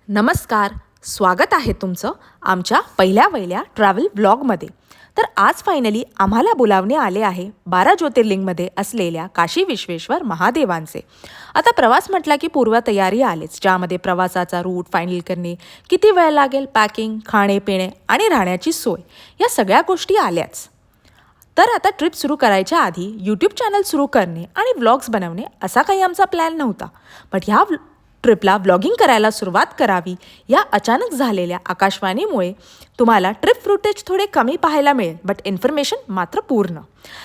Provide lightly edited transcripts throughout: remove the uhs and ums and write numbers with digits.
नमस्कार, स्वागत आहे तुमचं आमच्या पहिल्या ट्रॅव्हल ब्लॉगमध्ये. तर आज फायनली आम्हाला बोलावणे आले आहे 12 ज्योतिर्लिंगमध्ये असलेल्या काशी विश्वेश्वर महादेवांचे. आता प्रवास म्हटला की पूर्वतयारी आलीच, ज्यामध्ये प्रवासाचा रूट फायनल करणे, किती वेळ लागेल, पॅकिंग, खाणे पिणे आणि राहण्याची सोय या सगळ्या गोष्टी आल्याच. तर आता ट्रिप सुरू करायच्या आधी यूट्यूब चॅनल सुरू करणे आणि व्लॉग्स बनवणे असा काही आमचा प्लॅन नव्हता. बट ह्या ट्रिपला व्लॉगिंग करायला सुरुवात करावी या अचानक झालेल्या आकाशवाणीमुळे तुम्हाला ट्रिप फुटेज थोडे कमी पाहायला मिळेल, बट इन्फॉर्मेशन मात्र पूर्ण.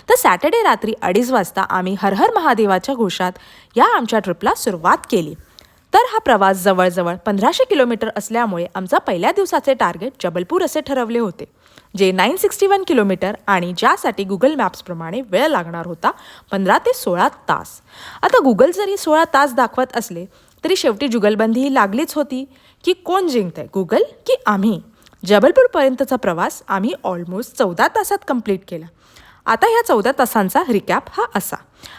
तर सॅटर्डे रात्री 2:30 वाजता आम्ही हर हर महादेवाच्या घोषात या आमच्या ट्रिपला सुरुवात केली. तर हा प्रवास जवळजवळ 1500 किलोमीटर असल्यामुळे आमचा पहिल्या दिवसाचे टार्गेट जबलपूर असे ठरवले होते, जे 961 किलोमीटर आणि ज्यासाठी गुगल मॅप्सप्रमाणे वेळ लागणार होता 15 ते 16 तास. आता गुगल जरी 16 तास दाखवत असले तरी शेवटी जुगलबंदी ही लागलीच होती की कोण जिंकतंय, गुगल की आम्ही. जबलपूरपर्यंतचा प्रवास आम्ही ऑलमोस्ट 14 तासात कंप्लीट केला. आता ह्या 14 तासांचा रिकॅप हा असा.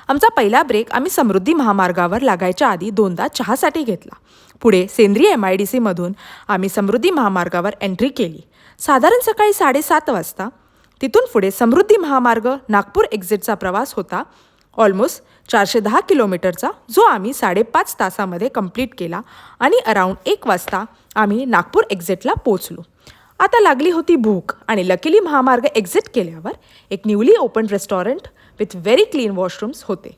आमचा पहिला ब्रेक आम्ही समृद्धी महामार्गावर लागायच्या आधी 2दा चहासाठी घेतला. पुढे सेंद्रिय MIDCमधून आम्ही समृद्धी महामार्गावर एंट्री केली साधारण सकाळी 7:30 वाजता. तिथून पुढे समृद्धी महामार्ग नागपूर एक्झिटचा प्रवास होता ऑलमोस्ट 410 किलोमीटरचा, जो आम्ही 5.5 तासामध्ये कंप्लीट केला आणि अराऊंड 1 वाजता आम्ही नागपूर एक्झिटला पोचलो. आता लागली होती भूक आणि लकीली महामार्ग एक्झिट केल्यावर एक newly open restaurant with very clean washrooms होते.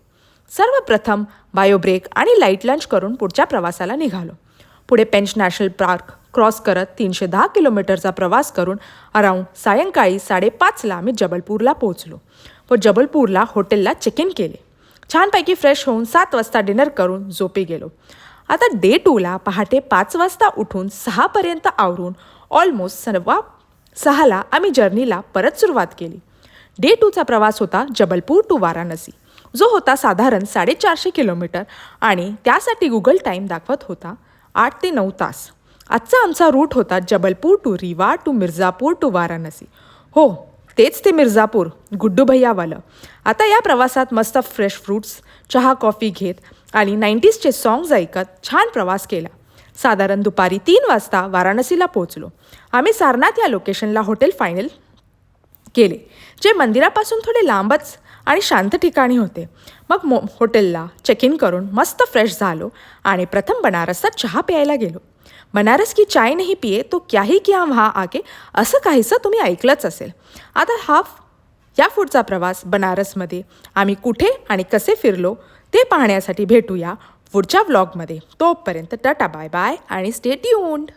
सर्वप्रथम बायो ब्रेक आणि लाईट लंच करून पुढच्या प्रवासाला निघालो. पुढे पेंच नॅशनल पार्क क्रॉस करत 310 किलोमीटरचा प्रवास करून अराऊंड सायंकाळी 5:30ला आम्ही जबलपूरला पोचलो व जबलपूरला हॉटेलला चेक इन केले. छानपैकी फ्रेश होऊन 7 वाजता डिनर करून झोपी गेलो. आता डे 2ला पहाटे 5 वाजता उठून 6पर्यंत आवरून ऑलमोस्ट 6:15ला आम्ही जर्नीला परत सुरुवात केली. डे 2चा प्रवास होता जबलपूर टू वाराणसी, जो होता साधारण 450 किलोमीटर आणि त्यासाठी गुगल टाईम दाखवत होता 8 ते 9 तास. आजचा आमचा रूट होता Jabalpur to Rewa to Mirzapur to Varanasi. हो, तेच ते मिर्झापूर, गुड्डू भैयावालं. आता या प्रवासात मस्त फ्रेश फ्रूट्स, चहा कॉफी घेत आणि 90sचे सॉंग्स ऐकत छान प्रवास केला. साधारण दुपारी 3 वाजता वाराणसीला पोचलो. आम्ही सारनाथ या लोकेशनला हॉटेल फायनल केले, जे मंदिरापासून थोडे लांबच आणि शांत ठिकाणी होते. मग हॉटेलला चेक इन करून मस्त फ्रेश झालो आणि प्रथम बनारसचा चहा प्यायला गेलो. बनारस की चाय नहीं पिये तो क्या ही किया वहाँ आके, असं काहीसं तुम्ही ऐकलंच असेल. आता या पुढचा प्रवास बनारसमध्ये आम्ही कुठे आणि कसे फिरलो ते पाहण्यासाठी भेटूया पुढच्या व्लॉगमध्ये. तोपर्यंत टाटा बाय बाय आणि स्टे ट्यून्ड.